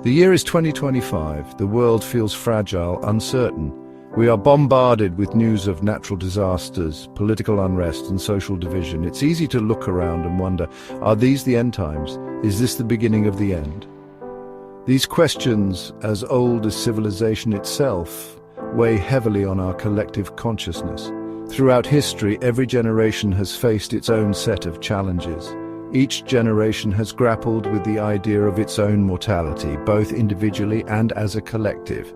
The year is 2025. The world feels fragile, uncertain. We are bombarded with news of natural disasters, political unrest, and social division. It's easy to look around and wonder, are these the end times? Is this the beginning of the end? These questions, as old as civilization itself, weigh heavily on our collective consciousness. Throughout history, every generation has faced its own set of challenges. Each generation has grappled with the idea of its own mortality, both individually and as a collective.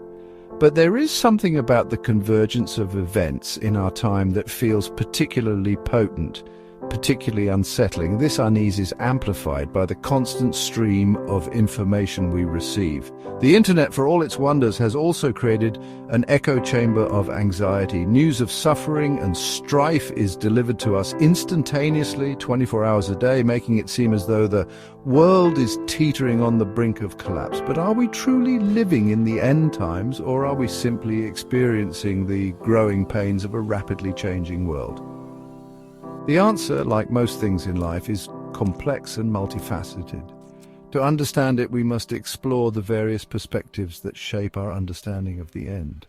But there is something about the convergence of events in our time that feels particularly potent, particularly unsettling. This unease is amplified by the constant stream of information we receive. The internet, for all its wonders, has also created an echo chamber of anxiety. News of suffering and strife is delivered to us instantaneously, 24 hours a day, making it seem as though the world is teetering on the brink of collapse. But are we truly living in the end times, or are we simply experiencing the growing pains of a rapidly changing world? The answer, like most things in life, is complex and multifaceted. To understand it, we must explore the various perspectives that shape our understanding of the end.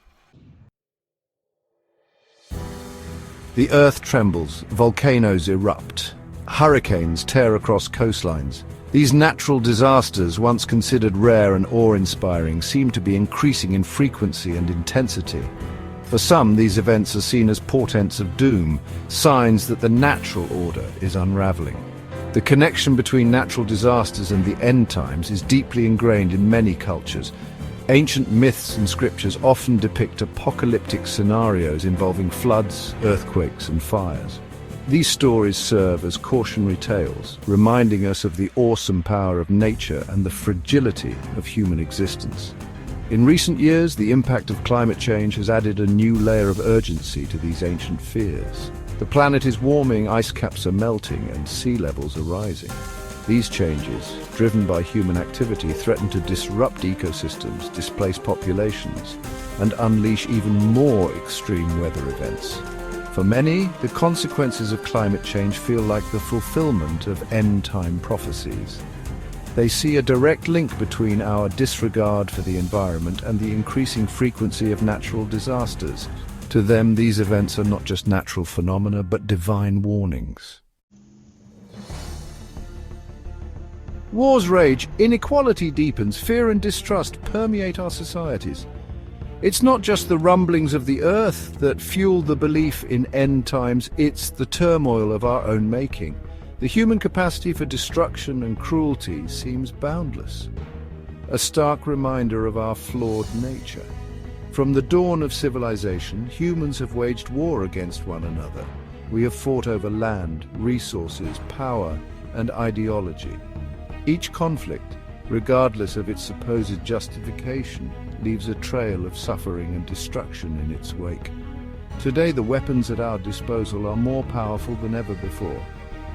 The earth trembles, volcanoes erupt, hurricanes tear across coastlines. These natural disasters, once considered rare and awe-inspiring, seem to be increasing in frequency and intensity. For some, these events are seen as portents of doom, signs that the natural order is unraveling. The connection between natural disasters and the end times is deeply ingrained in many cultures. Ancient myths and scriptures often depict apocalyptic scenarios involving floods, earthquakes, and fires. These stories serve as cautionary tales, reminding us of the awesome power of nature and the fragility of human existence. In recent years, the impact of climate change has added a new layer of urgency to these ancient fears. The planet is warming, ice caps are melting, and sea levels are rising. These changes, driven by human activity, threaten to disrupt ecosystems, displace populations, and unleash even more extreme weather events. For many, the consequences of climate change feel like the fulfillment of end-time prophecies. They see a direct link between our disregard for the environment and the increasing frequency of natural disasters. To them, these events are not just natural phenomena, but divine warnings. Wars rage, inequality deepens, fear and distrust permeate our societies. It's not just the rumblings of the earth that fuel the belief in end times, it's the turmoil of our own making. The human capacity for destruction and cruelty seems boundless, a stark reminder of our flawed nature. From the dawn of civilization, humans have waged war against one another. We have fought over land, resources, power, and ideology. Each conflict, regardless of its supposed justification, leaves a trail of suffering and destruction in its wake. Today, the weapons at our disposal are more powerful than ever before.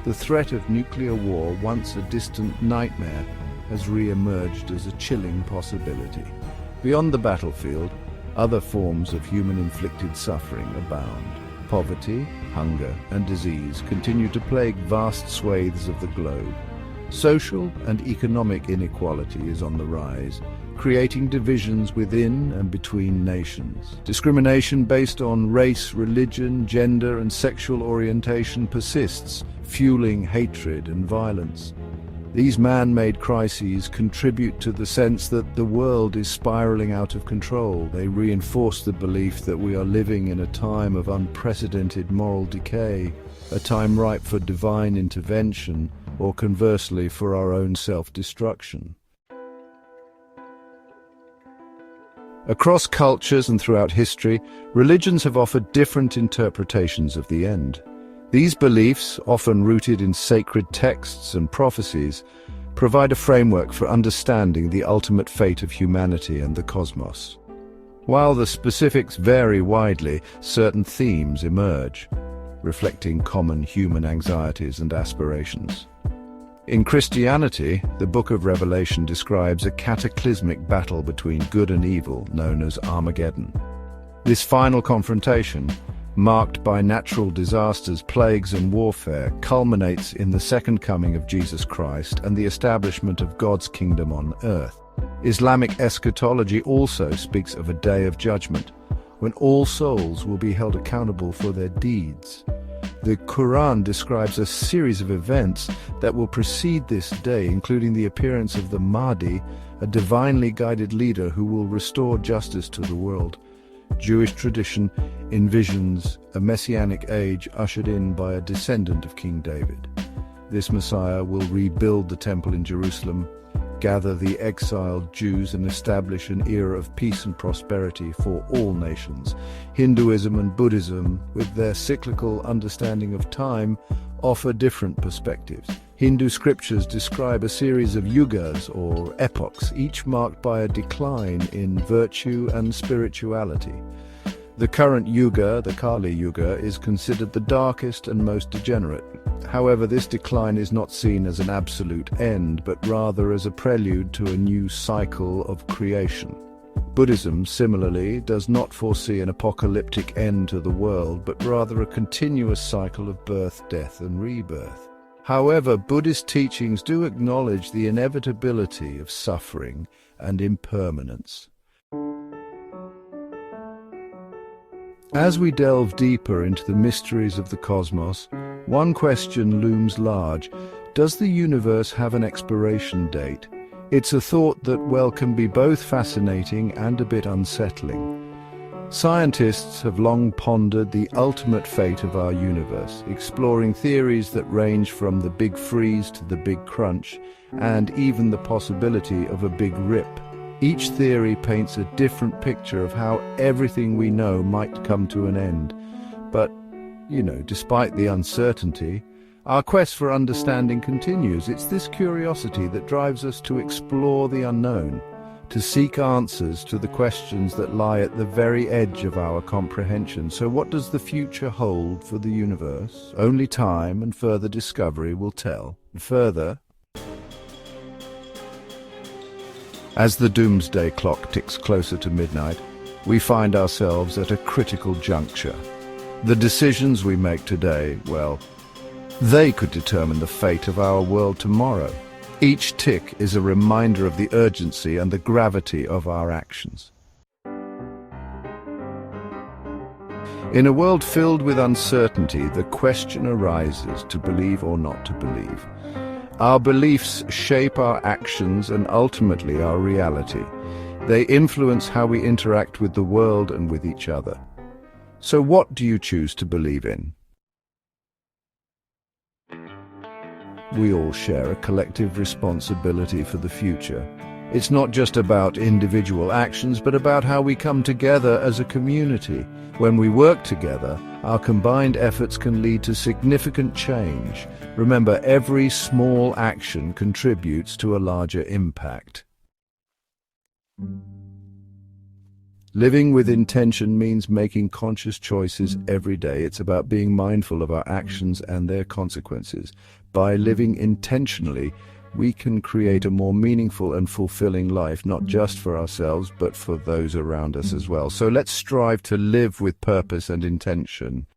The threat of nuclear war, once a distant nightmare, has re-emerged as a chilling possibility. Beyond the battlefield, other forms of human-inflicted suffering abound. Poverty, hunger, and disease continue to plague vast swathes of the globe. Social and economic inequality is on the rise, creating divisions within and between nations. Discrimination based on race, religion, gender, and sexual orientation persists, fueling hatred and violence. These man-made crises contribute to the sense that the world is spiraling out of control. They reinforce the belief that we are living in a time of unprecedented moral decay, a time ripe for divine intervention, or conversely for our own self-destruction. Across cultures and throughout history, religions have offered different interpretations of the end. These beliefs, often rooted in sacred texts and prophecies, provide a framework for understanding the ultimate fate of humanity and the cosmos. While the specifics vary widely, certain themes emerge, reflecting common human anxieties and aspirations. In Christianity, the Book of Revelation describes a cataclysmic battle between good and evil known as Armageddon. This final confrontation, marked by natural disasters, plagues, and warfare, culminates in the second coming of Jesus Christ and the establishment of God's kingdom on earth. Islamic eschatology also speaks of a day of judgment, when all souls will be held accountable for their deeds. The Quran describes a series of events that will precede this day, including the appearance of the Mahdi, a divinely guided leader who will restore justice to the world. Jewish tradition envisions a messianic age ushered in by a descendant of King David. This Messiah will rebuild the temple in Jerusalem, gather the exiled Jews, and establish an era of peace and prosperity for all nations. Hinduism and Buddhism, with their cyclical understanding of time, offer different perspectives. Hindu scriptures describe a series of yugas, or epochs, each marked by a decline in virtue and spirituality. The current yuga, the Kali Yuga, is considered the darkest and most degenerate. However, this decline is not seen as an absolute end, but rather as a prelude to a new cycle of creation. Buddhism, similarly, does not foresee an apocalyptic end to the world, but rather a continuous cycle of birth, death, and rebirth. However, Buddhist teachings do acknowledge the inevitability of suffering and impermanence. As we delve deeper into the mysteries of the cosmos, one question looms large: does the universe have an expiration date? It's a thought that, well, can be both fascinating and a bit unsettling. Scientists have long pondered the ultimate fate of our universe, exploring theories that range from the Big Freeze to the Big Crunch, and even the possibility of a Big Rip. Each theory paints a different picture of how everything we know might come to an end. But, despite the uncertainty, our quest for understanding continues. It's this curiosity that drives us to explore the unknown, to seek answers to the questions that lie at the very edge of our comprehension. So what does the future hold for the universe? Only time and further discovery will tell. Further, as the Doomsday Clock ticks closer to midnight, we find ourselves at a critical juncture. The decisions we make today, well, they could determine the fate of our world tomorrow. Each tick is a reminder of the urgency and the gravity of our actions. In a world filled with uncertainty, the question arises to believe or not to believe. Our beliefs shape our actions and ultimately our reality. They influence how we interact with the world and with each other. So what do you choose to believe in? We all share a collective responsibility for the future. It's not just about individual actions, but about how we come together as a community. When we work together, our combined efforts can lead to significant change. Remember, every small action contributes to a larger impact. Living with intention means making conscious choices every day. It's about being mindful of our actions and their consequences. By living intentionally, we can create a more meaningful and fulfilling life, not just for ourselves, but for those around us as well. So let's strive to live with purpose and intention.